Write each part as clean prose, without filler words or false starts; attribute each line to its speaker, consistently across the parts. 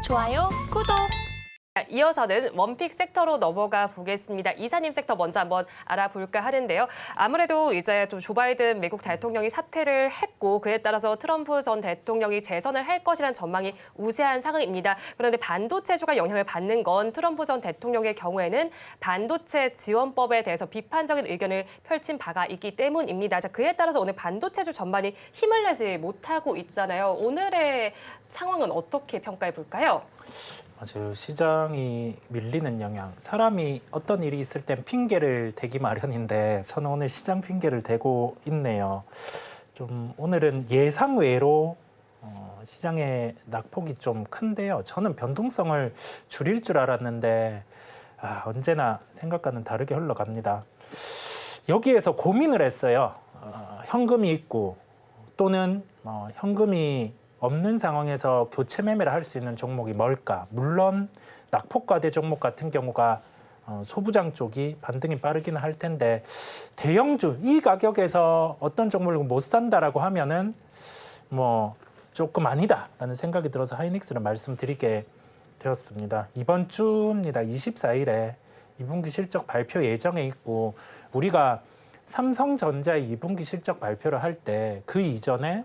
Speaker 1: 좋아요, 구독.
Speaker 2: 이어서는 원픽 섹터로 넘어가 보겠습니다. 이사님 섹터 먼저 한번 알아볼까 하는데요. 아무래도 이제 좀 조 바이든 미국 대통령이 사퇴를 했고 그에 따라서 트럼프 전 대통령이 재선을 할 것이라는 전망이 우세한 상황입니다. 그런데 반도체주가 영향을 받는 건 트럼프 전 대통령의 경우에는 반도체 지원법에 대해서 비판적인 의견을 펼친 바가 있기 때문입니다. 자, 그에 따라서 오늘 반도체주 전반이 힘을 내지 못하고 있잖아요. 오늘의 상황은 어떻게 평가해 볼까요?
Speaker 3: 맞아요. 시장이 밀리는 영향. 사람이 어떤 일이 있을 땐 핑계를 대기 마련인데 저는 오늘 시장 핑계를 대고 있네요. 좀 오늘은 예상 외로 시장의 낙폭이 좀 큰데요. 저는 변동성을 줄일 줄 알았는데 언제나 생각과는 다르게 흘러갑니다. 여기에서 고민을 했어요. 현금이 있고 또는 현금이 없는 상황에서 교체 매매를 할 수 있는 종목이 뭘까? 물론 낙폭과대 종목 같은 경우가 소부장 쪽이 반등이 빠르기는 할 텐데 대형주 이 가격에서 어떤 종목을 못 산다라고 하면은 뭐 조금 아니다라는 생각이 들어서 하이닉스를 말씀드리게 되었습니다. 이번 주입니다. 24일에 2분기 실적 발표 예정에 있고 우리가 삼성전자의 2분기 실적 발표를 할 때 그 이전에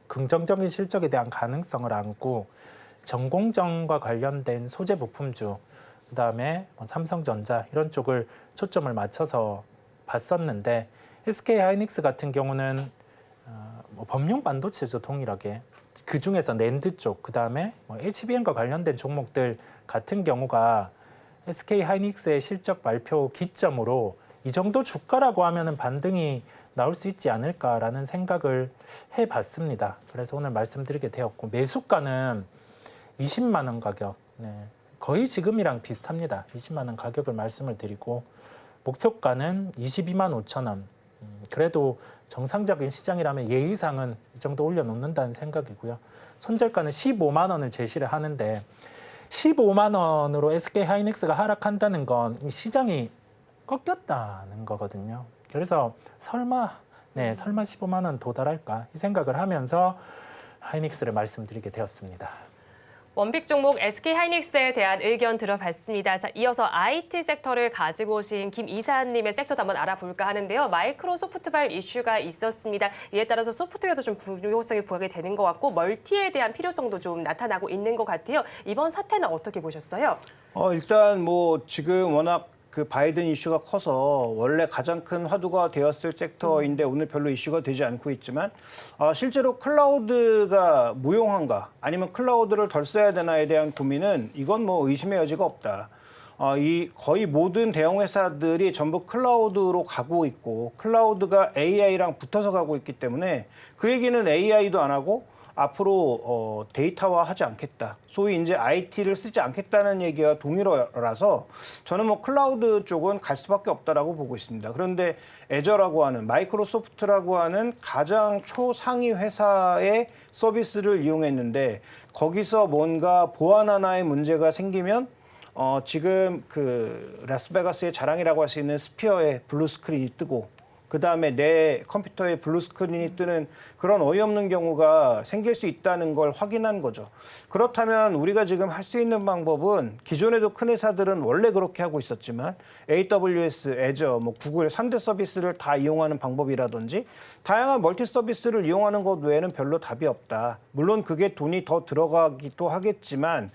Speaker 3: 긍정적인 실적에 대한 가능성을 안고 전공정과 관련된 소재 부품주, 그다음에 삼성전자 이런 쪽을 초점을 맞춰서 봤었는데 SK 하이닉스 같은 경우는 범용 반도체죠, 동일하게. 그 중에서 낸드 쪽, 그다음에 HBM과 관련된 종목들 같은 경우가 SK 하이닉스의 실적 발표 기점으로 이 정도 주가라고 하면은 반등이 나올 수 있지 않을까라는 생각을 해봤습니다. 그래서 오늘 말씀드리게 되었고 매수가는 20만 원 가격, 거의 지금이랑 비슷합니다. 20만 원 가격을 말씀을 드리고 목표가는 22만 5천 원. 그래도 정상적인 시장이라면 예의상은 이 정도 올려놓는다는 생각이고요. 손절가는 15만 원을 제시를 하는데 15만 원으로 SK 하이닉스가 하락한다는 건 시장이 꺾였다는 거거든요. 그래서 설마 15만 원 도달할까 이 생각을 하면서 하이닉스를 말씀드리게 되었습니다.
Speaker 2: 원픽 종목 SK 하이닉스에 대한 의견 들어봤습니다. 자, 이어서 IT 섹터를 가지고 오신 김 이사님의 섹터도 한번 알아볼까 하는데요. 마이크로소프트발 이슈가 있었습니다. 이에 따라서 소프트웨어도 좀 중요성이 부각이 되는 것 같고 멀티에 대한 필요성도 좀 나타나고 있는 것 같아요. 이번 사태는 어떻게 보셨어요?
Speaker 4: 일단 뭐 지금 워낙 그 바이든 이슈가 커서 원래 가장 큰 화두가 되었을 섹터인데 오늘 별로 이슈가 되지 않고 있지만 실제로 클라우드가 무용한가 아니면 클라우드를 덜 써야 되나에 대한 고민은 이건 뭐 의심의 여지가 없다. 이 거의 모든 대형 회사들이 전부 클라우드로 가고 있고 클라우드가 AI랑 붙어서 가고 있기 때문에 그 얘기는 AI도 안 하고 앞으로 데이터화하지 않겠다. 소위 이제 IT를 쓰지 않겠다는 얘기와 동일어라서 저는 뭐 클라우드 쪽은 갈 수밖에 없다라고 보고 있습니다. 그런데 애저라고 하는 마이크로소프트라고 하는 가장 초상위 회사의 서비스를 이용했는데 거기서 뭔가 보안 하나의 문제가 생기면 지금 그 라스베가스의 자랑이라고 할 수 있는 스피어에 블루 스크린이 뜨고 그다음에 내 컴퓨터에 블루 스크린이 뜨는 그런 어이없는 경우가 생길 수 있다는 걸 확인한 거죠. 그렇다면 우리가 지금 할 수 있는 방법은 기존에도 큰 회사들은 원래 그렇게 하고 있었지만 AWS, 애저, 구글 3대 서비스를 다 이용하는 방법이라든지 다양한 멀티 서비스를 이용하는 것 외에는 별로 답이 없다. 물론 그게 돈이 더 들어가기도 하겠지만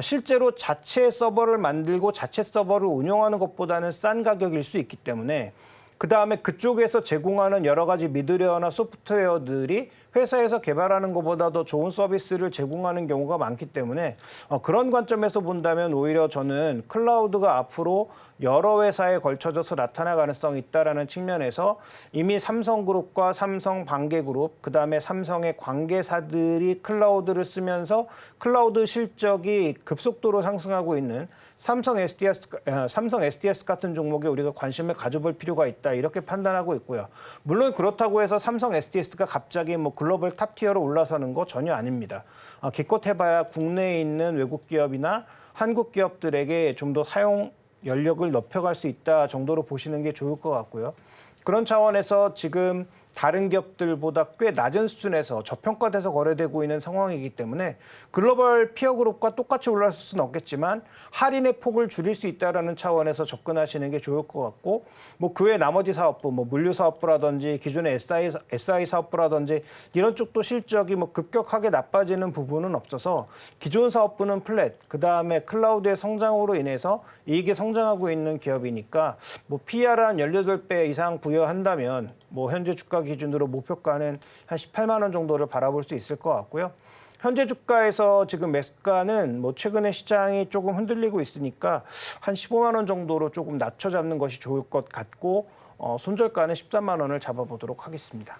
Speaker 4: 실제로 자체 서버를 만들고 자체 서버를 운영하는 것보다는 싼 가격일 수 있기 때문에 그다음에 그쪽에서 제공하는 여러 가지 미드웨어나 소프트웨어들이 회사에서 개발하는 것보다 더 좋은 서비스를 제공하는 경우가 많기 때문에 그런 관점에서 본다면 오히려 저는 클라우드가 앞으로 여러 회사에 걸쳐져서 나타날 가능성이 있다는 측면에서 이미 삼성그룹과 삼성반개그룹, 그다음에 삼성의 관계사들이 클라우드를 쓰면서 클라우드 실적이 급속도로 상승하고 있는 삼성 SDS 같은 종목에 우리가 관심을 가져볼 필요가 있다 이렇게 판단하고 있고요. 물론 그렇다고 해서 삼성 SDS가 갑자기 글로벌 탑티어로 올라서는 거 전혀 아닙니다. 기껏 해봐야 국내에 있는 외국 기업이나 한국 기업들에게 좀 더 사용 연력을 높여갈 수 있다 정도로 보시는 게 좋을 것 같고요. 그런 차원에서 지금 다른 기업들보다 꽤 낮은 수준에서 저평가돼서 거래되고 있는 상황이기 때문에 글로벌 피어 그룹과 똑같이 올랐을 수는 없겠지만 할인의 폭을 줄일 수 있다라는 차원에서 접근하시는 게 좋을 것 같고 뭐 그 외 나머지 사업부 뭐 물류 사업부라든지 기존의 SI 사업부라든지 이런 쪽도 실적이 뭐 급격하게 나빠지는 부분은 없어서 기존 사업부는 플랫, 그다음에 클라우드의 성장으로 인해서 이익이 성장하고 있는 기업이니까 뭐 PER 한 18배 이상 부여한다면 뭐 현재 주가 기준으로 목표가는 한 18만 원 정도를 바라볼 수 있을 것 같고요. 현재 주가에서 지금 매수가는 뭐 최근에 시장이 조금 흔들리고 있으니까 한 15만 원 정도로 조금 낮춰 잡는 것이 좋을 것 같고 손절가는 13만 원을 잡아보도록 하겠습니다.